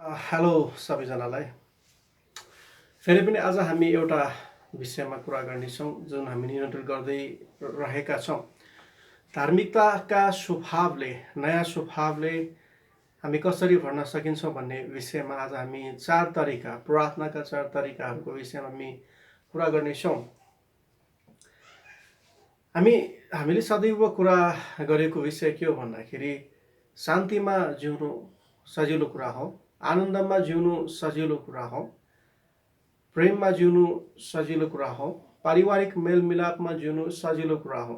Hello सबैजनालाई। फेरि पनि आज हामी एउटा विषयमा कुरा गर्नेछौँ जुन हामी निरन्तर गर्दै रहेका छौँ। धार्मिकताका स्वभावले, नयाँ स्वभावले हामी कसरी भर्न सकिन्छौँ भन्ने विषयमा आज हामी प्रार्थनाका चार तरिकाहरूको विषयमा हामी कुरा गर्नेछौँ। हामीले सदैव कुरा गरेको विषय के हो भन्दाखेरि शान्तिमा जिउनु सजिलो कुरा हो, आनन्दमा जिउनु सजिलो कुरा हो, प्रेममा जिउनु सजिलो कुरा हो, पारिवारिक मेलमिलापमा जिउनु सजिलो कुरा हो।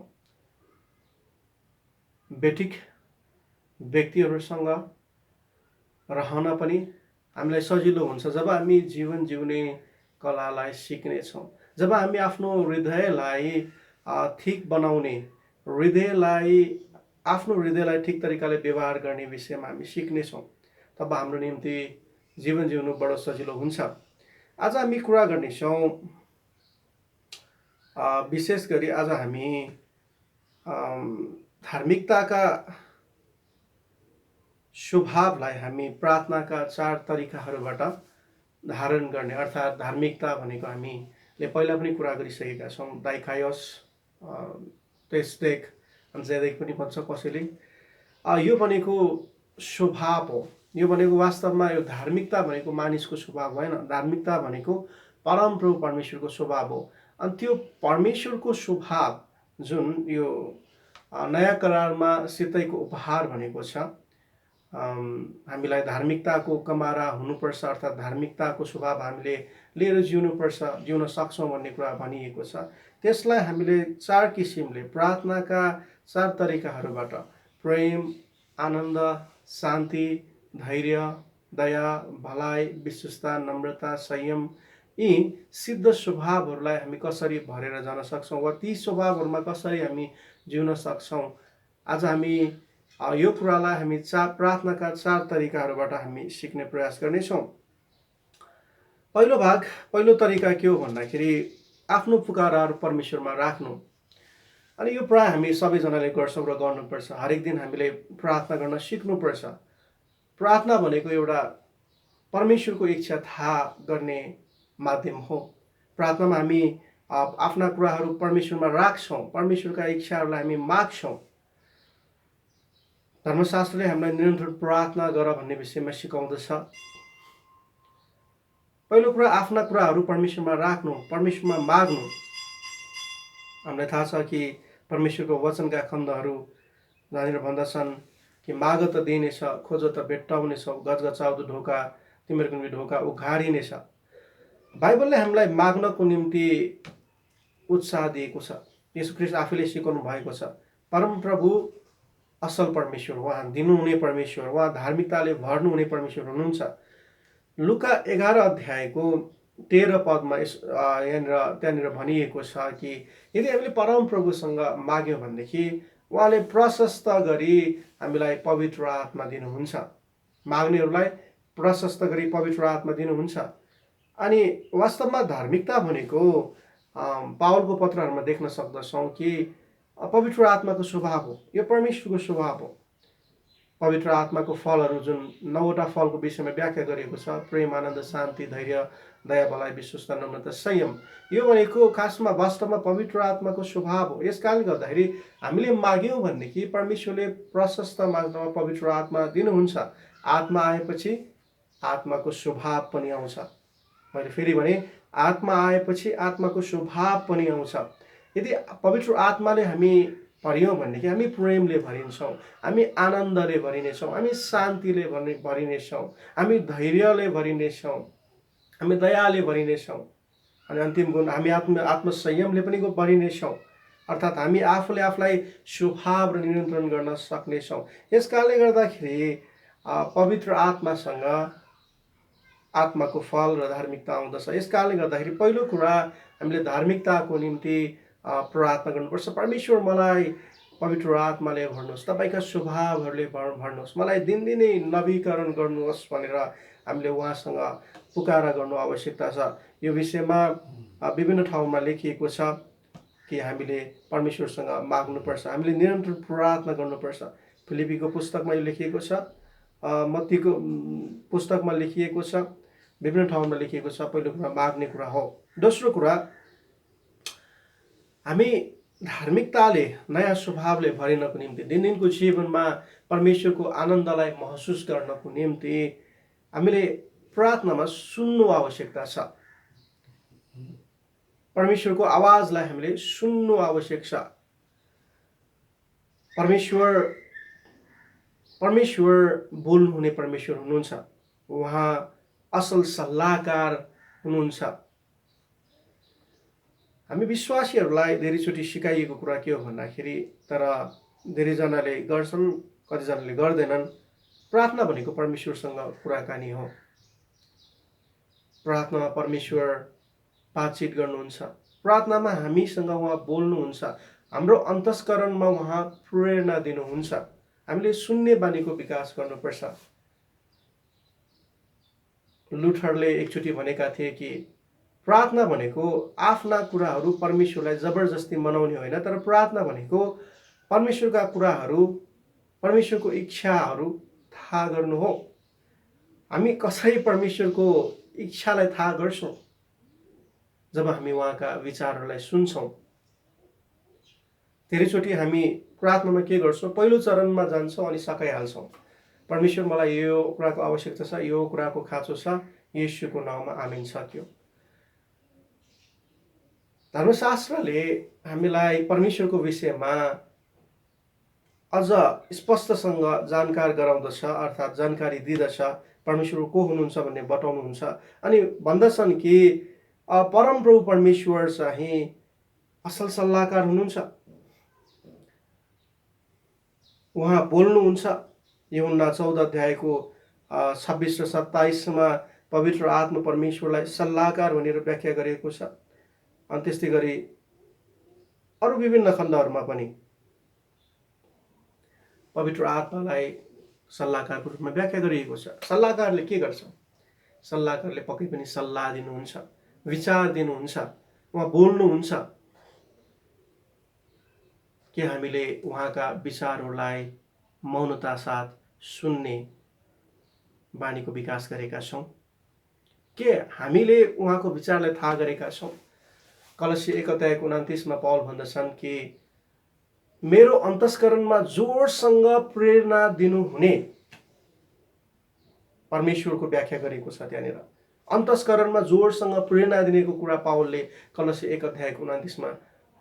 बेठिक व्यक्तिहरूसँग रहन पनि हामीलाई सजिलो हुन्छ जब हामी जीवन जिउने कलालाई सिक्नेछौँ, जब हामी आफ्नो हृदयलाई ठिक बनाउने, आफ्नो हृदयलाई ठिक तरिकाले व्यवहार गर्ने विषयमा हामी सिक्नेछौँ, तब हाम्रो निम्ति जीवन जिउनु बडो सजिलो हुन्छ। आज हामी कुरा गर्नेछौँ, विशेष गरी आज हामी धार्मिकताका स्वभावलाई हामी प्रार्थनाका चार तरिकाहरूबाट धारण गर्ने, अर्थात् धार्मिकता भनेको हामीले पहिला पनि कुरा गरिसकेका छौँ। दाइकायोस, तेस्देक, जेदेक पनि भन्छ कसैले। यो भनेको स्वभाव हो। यो भनेको वास्तवमा यो धार्मिकता भनेको मानिसको स्वभाव होइन। धार्मिकता भनेको परमप्रभु परमेश्वरको स्वभाव हो। अनि त्यो परमेश्वरको स्वभाव जुन यो नयाँ करारमा सितैको उपहार भनेको छ, हामीलाई धार्मिकताको कमारा हुनुपर्छ, अर्थात् धार्मिकताको स्वभाव हामीले लिएर जिउन सक्छौँ भन्ने कुरा भनिएको छ। त्यसलाई हामीले चार किसिमले, प्रार्थनाका चार तरिकाहरूबाट, प्रेम, आनन्द, शान्ति, धैर्य, दया, भलाइ, विश्वस्ता, नम्रता, संयम, यी सिद्ध स्वभावहरूलाई हामी कसरी भरेर जान सक्छौँ वा ती स्वभावहरूमा कसरी हामी जिउन सक्छौँ, आज हामी यो कुरालाई हामी प्रार्थनाका चार तरिकाहरूबाट हामी सिक्ने प्रयास गर्नेछौँ। पहिलो तरिका के हो भन्दाखेरि आफ्नो पुकाराहरू परमेश्वरमा राख्नु। अनि यो प्राय हामी सबैजनाले गर्छौँ र गर्नुपर्छ। हरेक दिन हामीले प्रार्थना गर्न सिक्नुपर्छ। प्रार्थना भनेको एउटा परमेश्वरको इच्छा थाहा गर्ने माध्यम हो। प्रार्थनामा हामी आफ्ना कुराहरू परमेश्वरमा राख्छौँ, परमेश्वरका इच्छाहरूलाई हामी माग्छौँ। धर्मशास्त्रले हामीलाई निरन्तर प्रार्थना गर भन्ने विषयमा सिकाउँदछ। पहिलो कुरा, आफ्ना कुराहरू परमेश्वरमा राख्नु, परमेश्वरमा माग्नु। हामीलाई थाहा छ कि परमेश्वरको वचनका खण्डहरू जहाँनिर भन्दछन् कि माग त दिइनेछ, खोज त भेट्टाउनेछौ, गजगचाउँदो ढोका तिमीहरूको निम्ति ढोका उघारिनेछ। बाइबलले हामीलाई माग्नको निम्ति उत्साह दिएको छ। येशू ख्रीष्ट आफैले सिकाउनु भएको छ। परमप्रभु असल परमेश्वर, उहाँ दिनुहुने परमेश्वर, उहाँ धार्मिकताले भर्नुहुने परमेश्वर हुनुहुन्छ। लुका 11 अध्यायको 13 पदमा त्यहाँनिर भनिएको छ कि यदि हामीले परमप्रभुसँग माग्यौँ भनेदेखि उहाँले प्रशस्त गरी हामीलाई पवित्र आत्मा दिनुहुन्छ। माग्नेहरूलाई प्रशस्त गरी पवित्र आत्मा दिनुहुन्छ। अनि वास्तवमा धार्मिकता भनेको पावलको पत्रहरूमा देख्न सक्दछौँ कि पवित्र आत्माको स्वभाव हो। यो परमेश्वरको स्वभाव हो। पवित्र आत्माको फलहरू जुन 9वटा फलको विषयमा व्याख्या गरिएको छ, प्रेम, आनन्द, शान्ति, धैर्य, दया, भलाइ, विश्वस्ता, नम्रता, संयम, यो भनेको खासमा वास्तवमा पवित्र आत्माको स्वभाव हो। यस कारणले गर्दाखेरि हामीले माग्यौँ भनेदेखि परमेश्वरले प्रशस्त मात्रामा पवित्र आत्मा दिनुहुन्छ। आत्मा आएपछि आत्माको स्वभाव पनि आउँछ। मैले फेरि भने, आत्मा आएपछि आत्माको स्वभाव पनि आउँछ। यदि पवित्र आत्माले हामी भरियौँ भनेदेखि हामी प्रेमले भरिन्छौँ, हामी आनन्दले भरिनेछौँ, हामी शान्तिले भरिनेछौँ, हामी धैर्यले भरिनेछौँ, हामी दयाले भरिनेछौँ, अनि अन्तिम गुण हामी आत्मसंयमले पनि भरिनेछौँ। अर्थात् हामी आफूले आफूलाई स्वभाव र नियन्त्रण गर्न सक्नेछौँ। यस कारणले गर्दाखेरि पवित्र आत्मासँग आत्माको फल र धार्मिकता आउँदछ। यस कारणले गर्दाखेरि पहिलो कुरा, हामीले धार्मिकताको निम्ति प्रार्थना गर्नुपर्छ। परमेश्वर, मलाई पवित्र आत्माले भर्नुहोस्, तपाईँका स्वभावहरूले भर्नुहोस्, मलाई दिनदिनै नवीकरण गर्नुहोस् भनेर हामीले उहाँसँग पुकारा गर्नु आवश्यकता छ। यो विषयमा विभिन्न ठाउँमा लेखिएको छ कि हामीले परमेश्वरसँग माग्नुपर्छ, हामीले निरन्तर प्रार्थना गर्नुपर्छ। फिलिपीको पुस्तकमा यो लेखिएको छ, मत्तीको पुस्तकमा लेखिएको छ, विभिन्न ठाउँमा लेखिएको छ। पहिलो कुरा माग्ने कुरा हो। दोस्रो कुरा, हामी धार्मिकताले नयाँ स्वभावले भरिनको निम्ति, दिनदिनको जीवनमा परमेश्वरको आनन्दलाई महसुस गर्नको निम्ति हामीले प्रार्थनामा सुन्नु आवश्यकता छ। परमेश्वरको आवाजलाई हामीले सुन्नु आवश्यक छ। परमेश्वर बोल्नुहुने परमेश्वर हुनुहुन्छ। उहाँ असल सल्लाहकार हुनुहुन्छ। हामी विश्वासीहरूलाई धेरैचोटि सिकाइएको कुरा के हो भन्दाखेरि, तर धेरैजनाले गर्छन्, कतिजनाले गर्दैनन्, प्रार्थना भनेको परमेश्वरसँग कुराकानी हो। प्रार्थनामा परमेश्वर बातचित गर्नुहुन्छ। प्रार्थनामा हामीसँग उहाँ बोल्नुहुन्छ। हाम्रो अन्तस्करणमा उहाँ प्रेरणा दिनुहुन्छ। हामीले सुन्ने बानीको विकास गर्नुपर्छ। लुथरले एकचोटि भनेका थिए कि प्रार्थना भनेको आफ्ना कुराहरू परमेश्वरलाई जबरजस्ती मनाउने होइन, तर प्रार्थना भनेको परमेश्वरका कुराहरू, परमेश्वरको इच्छाहरू थाहा गर्नु हो। हामी कसरी परमेश्वरको इच्छालाई थाहा गर्छौँ? जब हामी उहाँका विचारहरूलाई सुन्छौँ। धेरैचोटि हामी प्रार्थनामा के गर्छौँ? पहिलो चरणमा जान्छौँ अनि सकाइहाल्छौँ। परमेश्वर, मलाई यो कुराको आवश्यकता छ, यो कुराको खाँचो छ, येशूको नाउँमा आमेन, सक्यो। धर्मशास्त्रले हामीलाई परमेश्वरको विषयमा अझ स्पष्टसँग जानकार गराउँदछ, अर्थात् जानकारी दिँदछ। परमेश्वर को हुनुहुन्छ भन्ने बताउनुहुन्छ। अनि भन्दछन् कि परमप्रभु परमेश्वर चाहिँ असल सल्लाहकार हुनुहुन्छ। उहाँ बोल्नुहुन्छ। यूहन्ना 14 अध्यायको 26 र 27मा पवित्र आत्मा परमेश्वरलाई सल्लाहकार भनेर व्याख्या गरिएको छ। अनि त्यस्तै गरी अरू विभिन्न खण्डहरूमा पनि पवित्र आत्मालाई सल्लाहकारको रूपमा व्याख्या गरिएको छ। सल्लाहकारले के गर्छ? सल्लाहकारले पक्कै पनि सल्लाह दिनुहुन्छ, विचार दिनुहुन्छ, उहाँ बोल्नुहुन्छ। के हामीले उहाँका विचारहरूलाई मौनता साथ सुन्ने बानीको विकास गरेका छौँ? के हामीले उहाँको विचारलाई थाहा गरेका छौँ? कलसी 1 अध्यायको 29मा पौल भन्दछन् कि मेरो अन्तस्करणमा जोडसँग प्रेरणा दिनुहुने, परमेश्वरको व्याख्या गरेको छ त्यहाँनिर। अन्तस्करणमा जोडसँग प्रेरणा दिनेको कुरा पावलले कलसी 1 अध्यायको 29मा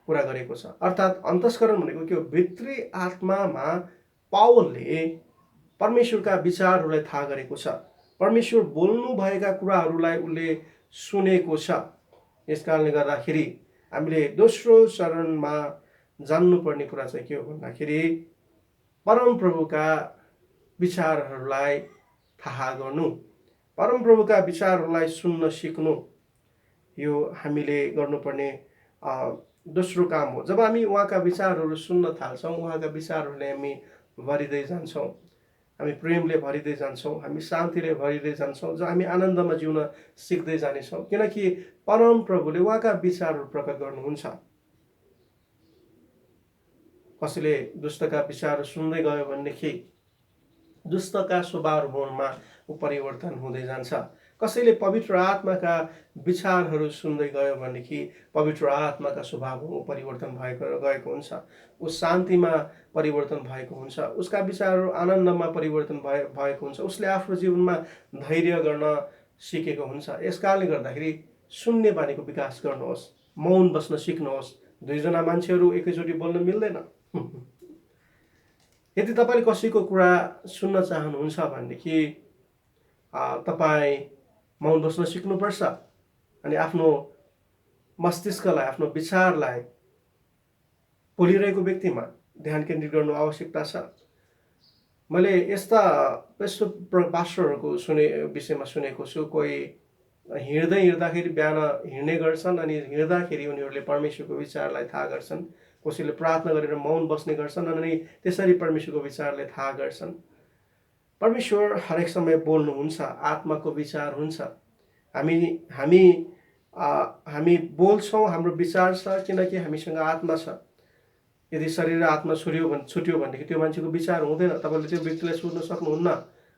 कुरा गरेको छ। अर्थात् अन्तस्करण भनेको के हो? भित्री आत्मामा पावलले परमेश्वरका विचारहरूलाई थाहा गरेको छ। परमेश्वर बोल्नु भएका कुराहरूलाई उसले सुनेको छ। यस कारणले गर्दाखेरि हामीले दोस्रो चरणमा जान्नुपर्ने कुरा चाहिँ के हो भन्दाखेरि, परमप्रभुका विचारहरूलाई थाहा गर्नु, परमप्रभुका विचारहरूलाई सुन्न सिक्नु, यो हामीले गर्नुपर्ने दोस्रो काम हो। जब हामी उहाँका विचारहरू सुन्न थाल्छौँ, उहाँका विचारहरूले हामी भरिँदै जान्छौँ, हामी प्रेमले भरिँदै जान्छौँ, हामी शान्तिले भरिँदै जान्छौँ, जो हामी आनन्दमा जिउन सिक्दै जानेछौँ। किनकि परमप्रभुले उहाँका विचारहरू प्रकट गर्नुहुन्छ। कसैले दुष्टका विचारहरू सुन्दै गयो भनेदेखि दुष्टका स्वभावमा ऊ परिवर्तन हुँदै जान्छ। कसैले पवित्र आत्माका विचारहरू सुन्दै गयो भनेदेखि पवित्र आत्माका स्वभावमा परिवर्तन गएको हुन्छ। ऊ शान्तिमा परिवर्तन भएको हुन्छ। उसका विचारहरू आनन्दमा परिवर्तन भएको हुन्छ। उसले आफ्नो जीवनमा धैर्य गर्न सिकेको हुन्छ। यस कारणले गर्दाखेरि सुन्ने बानीको विकास गर्नुहोस्, मौन बस्न सिक्नुहोस्। दुईजना मान्छेहरू एकैचोटि बोल्न मिल्दैन। यदि तपाईँले कसैको कुरा सुन्न चाहनुहुन्छ भनेदेखि तपाईँ मौन बस्न सिक्नुपर्छ अनि आफ्नो मस्तिष्कलाई, आफ्नो विचारलाई बोलिरहेको व्यक्तिमा ध्यान केन्द्रित गर्नु आवश्यकता छ। मैले यस्तो पास्टरहरूको विषयमा सुनेको छु। कोही हिँड्दाखेरि बिहान हिँड्ने गर्छन् अनि हिँड्दाखेरि उनीहरूले परमेश्वरको विचारलाई थाहा गर्छन्। कसैले प्रार्थना गरेर मौन बस्ने गर्छन् अनि त्यसरी परमेश्वरको विचारले थाहा गर्छन्। परमेश्वर हरेक समय बोल्नुहुन्छ, आत्माको विचार हुन्छ। हामी बोल्छौँ, हाम्रो विचार छ, किनकि हामीसँग आत्मा छ। यदि शरीर र आत्मा छुट्यो भनेदेखि त्यो मान्छेको विचार हुँदैन। तपाईँले त्यो व्यक्तिलाई सोध्न सक्नुहुन्न,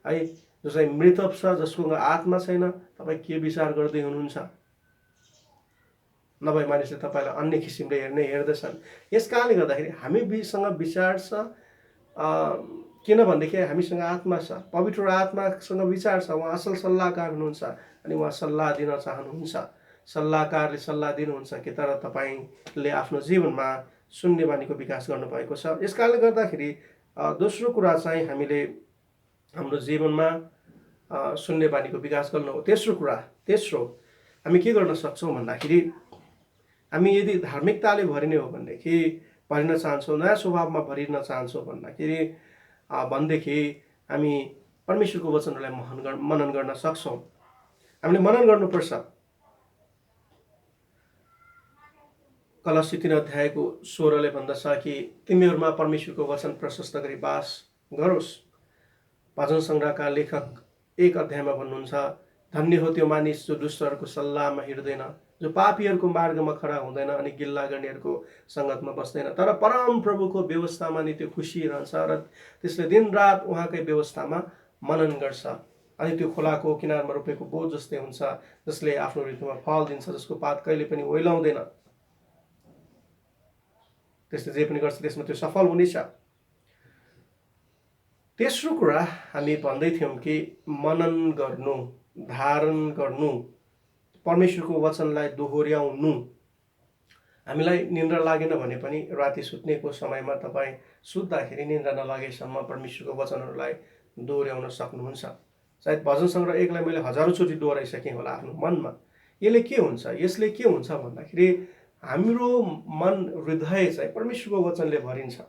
है, जो चाहिँ मृत छ, जसको आत्मा छैन, तपाईँ के विचार गर्दै हुनुहुन्छ? नभए मानिसले तपाईँलाई अन्य किसिमले हेर्दछन्। यस कारणले गर्दाखेरि हामीसँग विचार छ, किनभनेदेखि हामीसँग आत्मा छ, पवित्र आत्मासँग विचार छ। उहाँ असल सल्लाहकार हुनुहुन्छ अनि उहाँ सल्लाह दिन चाहनुहुन्छ। सल्लाहकारले सल्लाह दिनुहुन्छ कि तर तपाईँले आफ्नो जीवनमा सुन्ने बानीको विकास गर्नुभएको छ। यस कारणले गर्दाखेरि दोस्रो कुरा चाहिँ हामीले हाम्रो जीवनमा सुन्ने बानीको विकास गर्नु हो। तेस्रो हामी के गर्न सक्छौँ भन्दाखेरि, हामी यदि धार्मिकताले भरिने हो भनेदेखि, भरिन चाहन्छौँ, नयाँ स्वभावमा भरिन चाहन्छौँ भनेदेखि हामी परमेश्वरको वचनहरूलाई मनन गर्न सक्छौँ। हामीले मनन गर्नुपर्छ। कलसी 3 अध्यायको 16 भन्दछ कि तिमीहरूमा परमेश्वरको वचन प्रशस्त गरी बास गरोस्। भजन सङ्ग्रहका लेखक 1 अध्यायमा भन्नुहुन्छ, धन्य हो त्यो मानिस जो दुष्टहरूको सल्लाहमा हिँड्दैन, जो पापीहरूको मार्गमा खडा हुँदैन अनि गिल्ला गर्नेहरूको सङ्गतमा बस्दैन, तर परम प्रभुको व्यवस्थामा नि त्यो खुसी रहन्छ र त्यसले दिनरात उहाँकै व्यवस्थामा मनन गर्छ। अनि त्यो खोलाको किनारमा रोपेको बोझ जस्तै हुन्छ, जसले आफ्नो ऋतुमा फल दिन्छ, जसको पात कहिले पनि ओइलाउँदैन। त्यसले जे पनि गर्छ त्यसमा त्यो सफल हुनेछ। तेस्रो कुरा हामी भन्दै थियौँ कि मनन गर्नु, धारण गर्नु, परमेश्वरको वचनलाई दोहोर्याउनु। हामीलाई निन्द्रा लागेन भने पनि राति सुत्नेको समयमा तपाईँ सुत्दाखेरि निन्द्रा नलागेसम्म परमेश्वरको वचनहरूलाई दोहोर्याउन सक्नुहुन्छ। सायद भजन सङ्ग्रह 1लाई मैले हजारौँचोटि दोहोऱ्याइसकेँ होला आफ्नो मनमा। यसले के हुन्छ भन्दाखेरि, हाम्रो मन, हृदय चाहिँ परमेश्वरको वचनले भरिन्छ।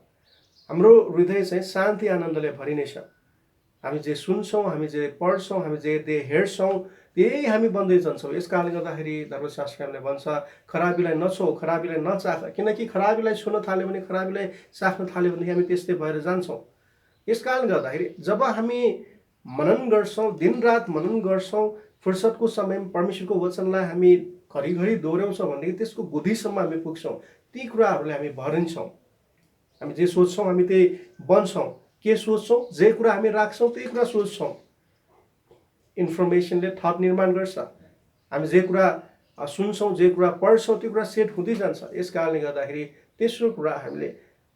हाम्रो हृदय चाहिँ शान्ति आनन्दले भरिनेछ। हामी जे सुन्छौँ, हामी जे पढ्छौँ, हामी जे हेर्छौँ, त्यही हामी बन्दै जान्छौँ। यस कारणले गर्दाखेरि धर्मशास्त्रले भन्छ, खराबीलाई नछो, खराबीलाई नचाख, किनकि खराबीलाई छुन थाल्यो भने, खराबीलाई चाख्न थाल्यो भनेदेखि हामी त्यस्तै भएर जान्छौँ। यस कारणले गर्दाखेरि जब हामी मनन गर्छौँ, दिनरात मनन गर्छौँ, फुर्सदको समयमा परमेश्वरको वचनलाई हामी घरिघरि दोहोऱ्याउँछौँ भनेदेखि त्यसको बुद्धिसम्म हामी पुग्छौँ। ती कुराहरूले हामी भरिन्छौँ। हामी जे सोच्छौँ हामी त्यही बन्छौँ। के सोच्छौँ, जे कुरा हामी राख्छौँ त्यही कुरा सोच्छौँ। इन्फर्मेसनले थट निर्माण गर्छ। हामी जे कुरा सुन्छौँ, जे कुरा पढ्छौँ, त्यो कुरा सेट हुँदै जान्छ। यस कारणले गर्दाखेरि तेस्रो कुरा हामीले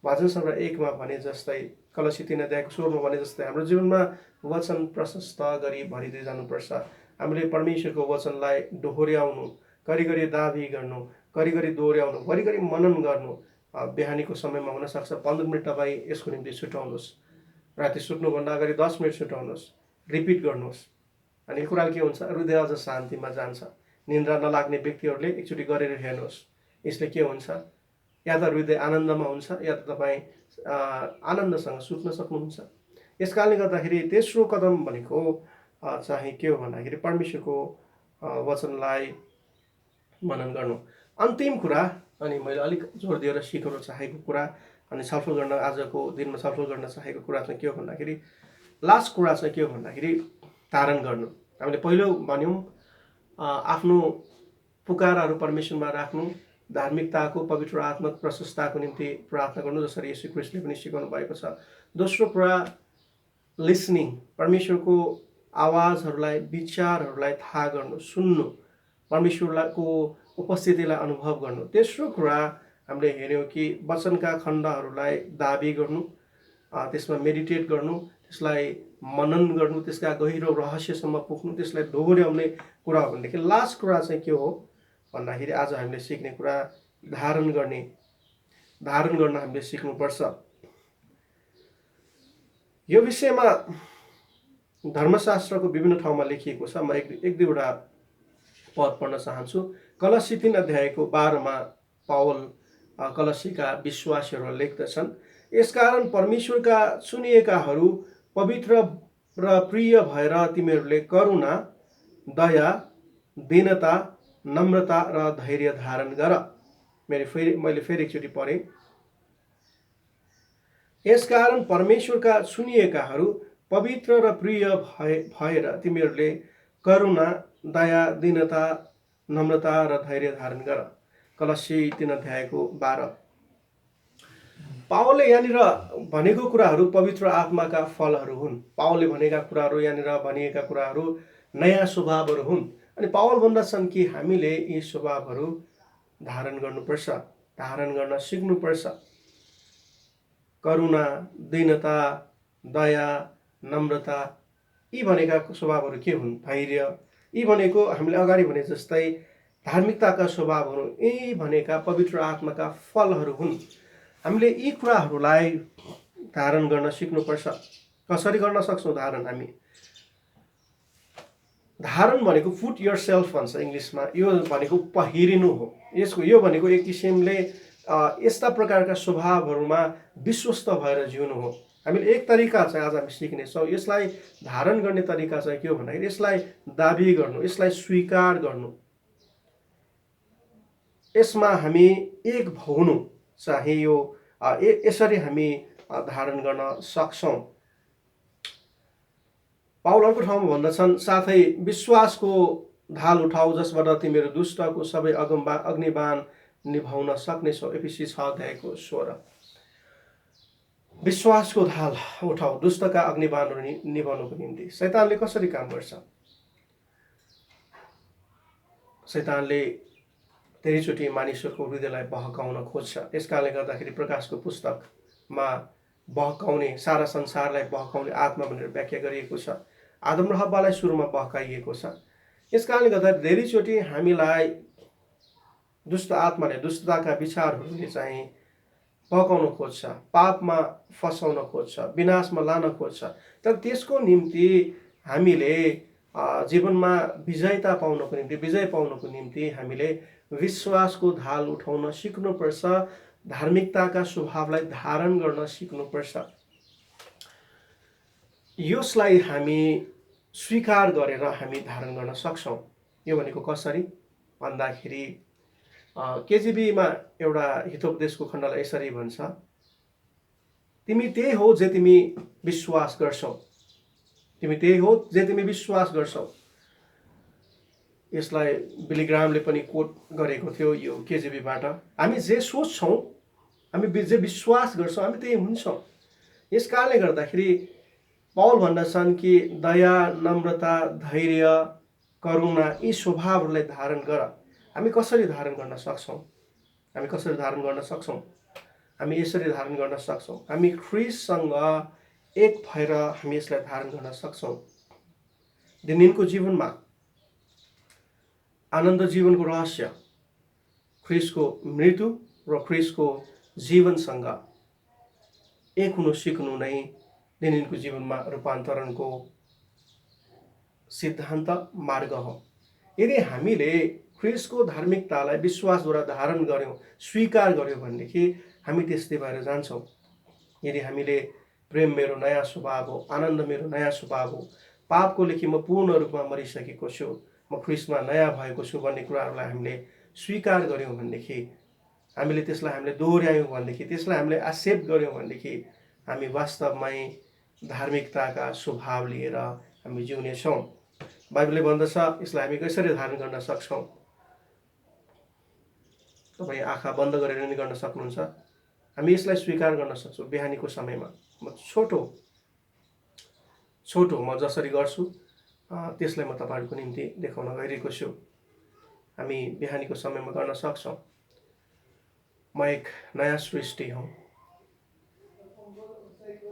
भजन सङ्ग्रह 1मा भने जस्तै, कलसी 3 अध्यायको 16मा भने जस्तै, हाम्रो जीवनमा वचन प्रशस्त गरी भरिँदै जानुपर्छ। हामीले परमेश्वरको वचनलाई दोहोऱ्याउनु, घरिघरि दाबी गर्नु, घरिघरि दोहोऱ्याउनु, घरिघरि मनन गर्नु। बिहानीको समयमा हुनसक्छ 15 मिनट तपाईँ यसको निम्ति छुट्याउनुहोस्। राति सुत्नुभन्दा अगाडि 10 मिनट छुट्याउनुहोस्, रिपिट गर्नुहोस्। अनि यो कुराले के हुन्छ, हृदय अझ शान्तिमा जान्छ। निन्द्रा नलाग्ने व्यक्तिहरूले एकचोटि गरेर हेर्नुहोस्। यसले के हुन्छ, या त हृदय आनन्दमा हुन्छ, या त तपाईँ आनन्दसँग सुत्न सक्नुहुन्छ। यस कारणले गर्दाखेरि तेस्रो कदम भनेको चाहिँ के हो भन्दाखेरि, परमेश्वरको वचनलाई मनन गर्नु। अन्तिम कुरा, अनि मैले अलिक जोड दिएर सिकाउन चाहेको कुरा अनि छलफल गर्न, आजको दिनमा छलफल गर्न चाहेको कुरा चाहिँ के हो भन्दाखेरि, लास्ट कुरा चाहिँ के हो भन्दाखेरि, धारण गर्नु। हामीले पहिलो भन्यौँ, आफ्नो पुकाराहरू परमेश्वरमा राख्नु, धार्मिकताको, पवित्र आत्मा प्रशस्तताको निम्ति प्रार्थना गर्नु, जसरी येशू ख्रीष्टले पनि सिकाउनु भएको छ। दोस्रो कुरा, लिसनिङ, परमेश्वरको आवाजहरूलाई, विचारहरूलाई थाहा गर्नु, सुन्नु, परमेश्वरको उपस्थितिलाई अनुभव गर्नु। तेस्रो कुरा हामीले हेऱ्यौँ कि वचनका खण्डहरूलाई दाबी गर्नु, त्यसमा मेडिटेट गर्नु, त्यसलाई मनन गर्नु, त्यसका गहिरो रहस्यसम्म पुग्नु, त्यसलाई दोहोऱ्याउने कुरा हो भनेदेखि लास्ट कुरा चाहिँ के हो भन्दाखेरि, आज हामीले सिक्ने कुरा धारण गर्न हामीले सिक्नुपर्छ। यो विषयमा धर्मशास्त्रको विभिन्न ठाउँमा लेखिएको छ। म एक दुईवटा पद पढ्न चाहन्छु। कलसी 3 अध्यायको 12मा पावल कलसीका विश्वासीहरूलाई लेख्दछन्, यसकारण परमेश्वरका चुनिएकाहरू पवित्र र प्रिय भएर तिमीहरूले करुणा, दया, दीनता, नम्रता र धैर्य धारण गर। मैले फेरि एकचोटि पढेँ। यसकारण परमेश्वरका चुनिएकाहरू पवित्र र प्रिय भएर तिमीहरूले करुणा, दया, दीनता, नम्रता र धैर्य धारण गर। कलसी 3 अध्यायको 12। पावलले यहाँनिर भनेको कुराहरू पवित्र आत्माका फलहरू हुन्। पावलले भनेका कुराहरू यहाँनिर भनिएका कुराहरू नयाँ स्वभावहरू हुन्। अनि पावल भन्दछन् कि हामीले यी स्वभावहरू धारण गर्नुपर्छ, धारण गर्न सिक्नुपर्छ। करुणा, दीनता, दया, नम्रता, यी भनेका स्वभावहरू के हुन्? धैर्य, यी भनेको हामीले अगाडि भने जस्तै धार्मिकताका स्वभावहरू, यी भनेका पवित्र आत्माका फलहरू हुन्। हामीले यी कुराहरूलाई धारण गर्न सिक्नुपर्छ। कसरी गर्न सक्छौँ धारण? हामी धारण भनेको पुट योर सेल्फ भन्छ इङ्ग्लिसमा। यो भनेको पहिरिनु हो। यो भनेको एक किसिमले यस्ता प्रकारका स्वभावहरूमा विश्वस्त भएर जिउनु हो। हामीले एक तरिका चाहिँ आज हामी सिक्नेछौँ। यसलाई धारण गर्ने तरिका चाहिँ के हो भन्दाखेरि यसलाई दाबी गर्नु, यसलाई स्वीकार गर्नु, यसमा हामी एक भउनु चाहियो। यसरी हामी धारण गर्न सक्छौँ। पावल अर्को ठाउँमा भन्दछन्, साथै विश्वासको ढाल उठाऊ जसबाट तिमीहरू दुष्टको सबै अग्निबाण निभाउन सक्नेछौ। एफिसी 6:16। विश्वासको ढाल उठाऊ दुष्टका अग्निबाणहरू निभाउनको निम्ति। शैतानले कसरी काम गर्छ? शैतानले धेरैचोटि मानिसहरूको हृदयलाई बहकाउन खोज्छ। यसकारणले गर्दाखेरि प्रकाशको पुस्तकमा बहकाउने, सारा संसारलाई बहकाउने आत्मा भनेर व्याख्या गरिएको छ। आदम र हव्वालाई सुरुमा बहकाइएको छ। यसकारणले गर्दा धेरैचोटि हामीलाई दुष्ट आत्माले, दुष्टताका विचारहरूले चाहिँ बहकाउन खोज्छ, पापमा फसाउन खोज्छ, विनाशमा लान खोज्छ। तर त्यसको निम्ति हामीले जीवनमा विजयता पाउनको निम्ति, विजय पाउनको निम्ति हामीले विश्वासको ढाल उठाउन सिक्नुपर्छ। धार्मिकताका स्वभावलाई धारण गर्न सिक्नुपर्छ। यसलाई हामी स्वीकार गरेर हामी धारण गर्न सक्छौँ। यो भनेको कसरी भन्दाखेरि केजिबीमा एउटा हितोपदेशको खण्डलाई यसरी भन्छ, तिमी त्यही हो जे तिमी विश्वास गर्छौ। तिमी त्यही हो जे तिमी विश्वास गर्छौ। यसलाई बिली ग्राहमले पनि कोट गरेको थियो यो केजिबीबाट। हामी जे सोच्छौँ, हामी जे विश्वास गर्छौँ, हामी त्यही हुन्छौँ। यस कारणले गर्दाखेरि पावल भन्दछन् कि दया, नम्रता, धैर्य, करुणा, यी स्वभावहरूलाई धारण गर। हामी कसरी धारण गर्न सक्छौँ? हामी कसरी धारण गर्न सक्छौँ? हामी यसरी धारण गर्न सक्छौँ। हामी ख्रीष्टसँग एक भएर हामी यसलाई धारण गर्न सक्छौँ। दिनको जीवनमा आनन्द जीवनको रहस्य ख्रीष्टको मृत्यु र ख्रीष्टको जीवनसँग एक हुनु सिक्नु नै दिनको जीवनमा रूपान्तरणको सिद्धान्त मार्ग हो। यदि हामीले ख्रीष्टको धार्मिकतालाई विश्वासद्वारा धारण गर्यौँ, स्वीकार गर्यौँ भनेदेखि हामी त्यस्तै भएर जान्छौँ। यदि हामीले प्रेम मेरो नयाँ स्वभाव हो, आनन्द मेरो नयाँ स्वभाव हो, पापको लेखी म पूर्ण रूपमा मरिसकेको छु, म ख्रीष्टमा नयाँ भएको छु भन्ने कुराहरूलाई हामीले स्वीकार गर्यौँ भनेदेखि, हामीले त्यसलाई हामीले दोहोऱ्यायौँ भनेदेखि, त्यसलाई हामीले एक्सेप्ट गर्यौँ भनेदेखि हामी वास्तवमै धार्मिकताका स्वभाव लिएर हामी जिउनेछौँ। बाइबलले भन्दछ यसलाई हामी कसरी धारण गर्न सक्छौँ? तपाईँ आँखा बन्द गरेर नि गर्न सक्नुहुन्छ। हामी यसलाई स्वीकार गर्न सक्छौँ। बिहानीको समयमा म छोटो म जसरी गर्छु त्यसलाई म तपाईँहरूको निम्ति देखाउन गइरहेको छु। हामी बिहानीको समयमा गर्न सक्छौँ। म एक नयाँ सृष्टि हुँ।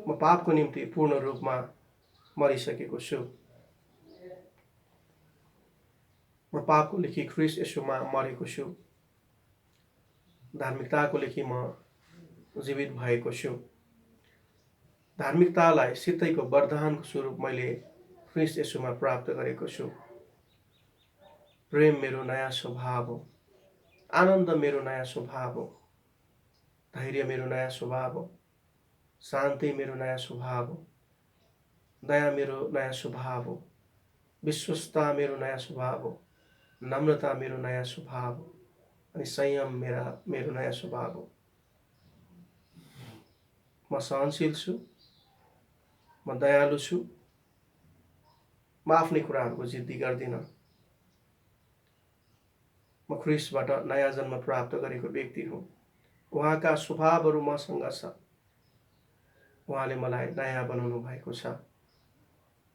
म पापको निम्ति पूर्ण रूपमा मरिसकेको छु। म पापको लेखी ख्रीष्ट येशूमा मरेको छु। धार्मिकताको लेखी म जीवित भएको छु। धार्मिकतालाई सित्तैको वरदानको स्वरूप मैले ख्रीष्ट येशूमा प्राप्त गरेको छु। प्रेम मेरो नयाँ स्वभाव हो, आनन्द मेरो नयाँ स्वभाव हो, धैर्य मेरो नयाँ स्वभाव हो, शान्ति मेरो नयाँ स्वभाव हो, दया मेरो नयाँ स्वभाव हो, विश्वस्तता मेरो नयाँ स्वभाव हो, नम्रता मेरो नयाँ स्वभाव हो, अनि संयम मेरो नयाँ स्वभाव हो। म सहनशील छु, म दयालु छु, म आफ्नै कुराहरूको जिद्दी गर्दिनँ। म ख्रीष्टबाट नयाँ जन्म प्राप्त गरेको व्यक्ति हुँ। उहाँका स्वभावहरू मसँग छ। उहाँले मलाई नयाँ बनाउनु भएको छ।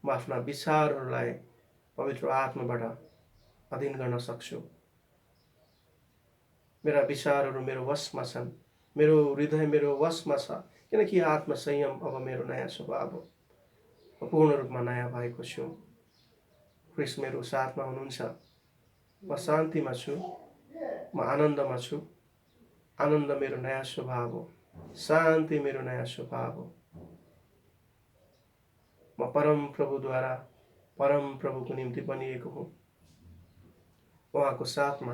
म आफ्ना विचारहरूलाई पवित्र आत्माबाट अधीन गर्न सक्छु। मेरा विचारहरू मेरो वशमा छन्। मेरो हृदय मेरो वशमा छ, किनकि आत्मसंयम अब मेरो नयाँ स्वभाव हो। म पूर्ण रूपमा नयाँ भएको छु। ख्रीष्ट मेरो साथमा हुनुहुन्छ। म शान्तिमा छु। म आनन्दमा छु। आनन्द मेरो नयाँ स्वभाव हो। शान्ति मेरो नयाँ स्वभाव हो। म परम प्रभुद्वारा परम प्रभुको निम्ति बनिएको हुँ। उहाँको साथमा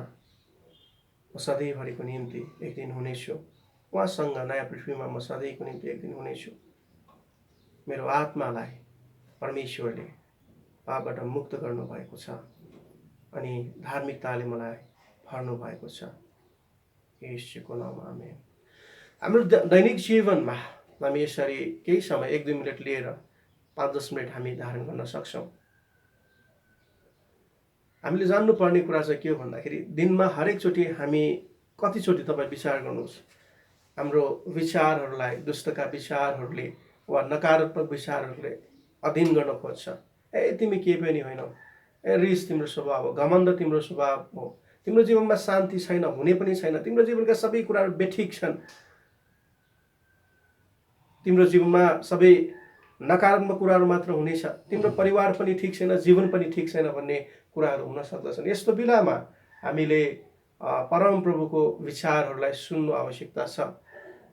म सधैँभरिको निम्ति एक दिन हुनेछु। उहाँसँग नयाँ पृथ्वीमा म सधैँको निम्ति एक दिन हुनेछु। मेरो आत्मालाई परमेश्वरले पापबाट मुक्त गर्नुभएको छ अनि धार्मिकताले मलाई भर्नु भएको छ। येशूको नाममा आमेन। हाम्रो दैनिक जीवनमा हामी यसरी केही समय 1-2 मिनट लिएर 5-10 मिनट हामी धारण गर्न सक्छौँ। हामीले जान्नुपर्ने कुरा चाहिँ के हो भन्दाखेरि दिनमा हरेकचोटि हामी कतिचोटि तपाईँ विचार गर्नुहोस्, हाम्रो विचारहरूलाई दुष्टका विचारहरूले वा नकारात्मक विचारहरूले अधीन गर्न खोज्छ। तिमी केही पनि होइनौ, रिस तिम्रो स्वभाव हो, घमण्ड तिम्रो स्वभाव हो, तिम्रो जीवनमा शान्ति छैन, हुने पनि छैन, तिम्रो जीवनका सबै कुराहरू बेठिक छन्, तिम्रो जीवनमा सबै नकारात्मक कुराहरू मात्र हुनेछ, तिम्रो परिवार पनि ठिक छैन, जीवन पनि ठिक छैन भन्ने कुराहरू हुन सक्दछन्। यस्तो बेलामा हामीले परम प्रभुको विचारहरूलाई सुन्नु आवश्यकता छ।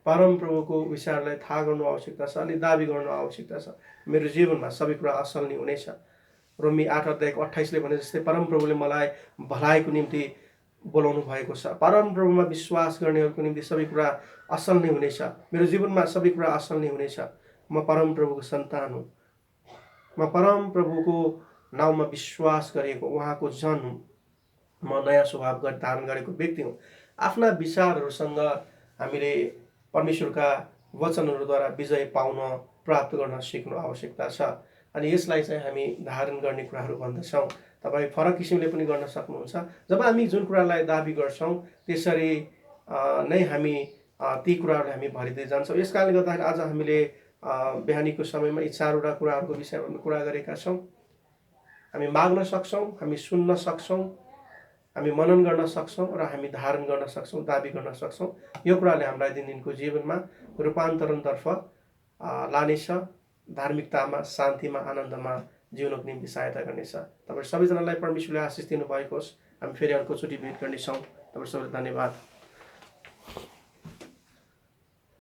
परम प्रभुको विचारलाई थाहा गर्नु आवश्यकता छ अनि दाबी गर्नु आवश्यकता छ। मेरो जीवनमा सबै कुरा असल नै हुनेछ। रोमी 8:28 भने जस्तै परम प्रभुले मलाई भलाइको निम्ति बोलाउनु भएको छ। परम प्रभुमा विश्वास गर्नेहरूको निम्ति सबै कुरा असल नै हुनेछ। मेरो जीवनमा सबै कुरा असल नै हुनेछ। म परम प्रभुको सन्तान हुँ। म परम प्रभुको नाउँमा विश्वास गरेको उहाँको जन हुँ। म नयाँ स्वभाव धारण गरेको व्यक्ति हुँ। आफ्ना विचारहरूसँग हामीले परमेश्वरका वचनहरूद्वारा विजय पाउन प्राप्त गर्न सिक्नु आवश्यकता छ अनि यसलाई चाहिँ हामी धारण गर्ने कुराहरू भन्दछौँ। तपाईँ फरक किसिमले पनि गर्न सक्नुहुन्छ। जब हामी जुन कुरालाई दाबी गर्छौँ त्यसरी नै हामी ती कुराहरू हामी भरिँदै जान्छौँ। यस कारणले गर्दाखेरि आज हामीले बिहानीको समयमा यी 4वटा कुराहरूको विषयमा हामी कुरा गरेका छौँ। हामी माग्न सक्छौँ, हामी सुन्न सक्छौँ, हामी मनन गर्न सक्छौँ र हामी धारण गर्न सक्छौँ, दाबी गर्न सक्छौँ। यो कुराले हामीलाई दिनदिनको जीवनमा रूपान्तरणतर्फ लानेछ, धार्मिकतामा, शान्तिमा, आनन्दमा जिउनको निम्ति सहायता गर्नेछ। तपाईँ सबैजनालाई परमेश्वरले आशिष दिनुभएको होस्। हामी फेरि अर्कोचोटि भेट गर्नेछौँ। तपाईँ सबैलाई धन्यवाद।